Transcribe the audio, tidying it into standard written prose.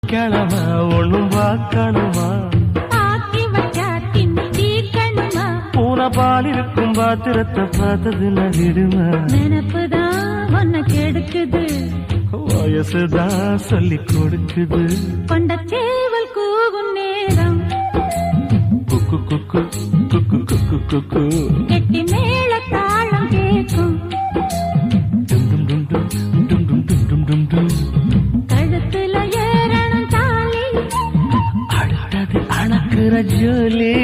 கிழமை ஒண்ணும் பார்க்கணுமா ஆக்கி வச்சா தின்னு தீக்கணுமா பூனை பால் இருக்கும் பாத்திரத்தை பார்த்தது நகிடுமா நினப்புதான் ஒன்ன கெடுக்குது வயசுதான் சொல்லி கொடுக்குது கொண்ட சேவல் கூவும் நேரம் குக்கு குக்கு குக்கு குக்கு குக்கு கெட்டி மேல தாளம் கேட்கும் கழுத்துல ஏறணும் தாலி அடுத்தது அணக்குற ஜோலி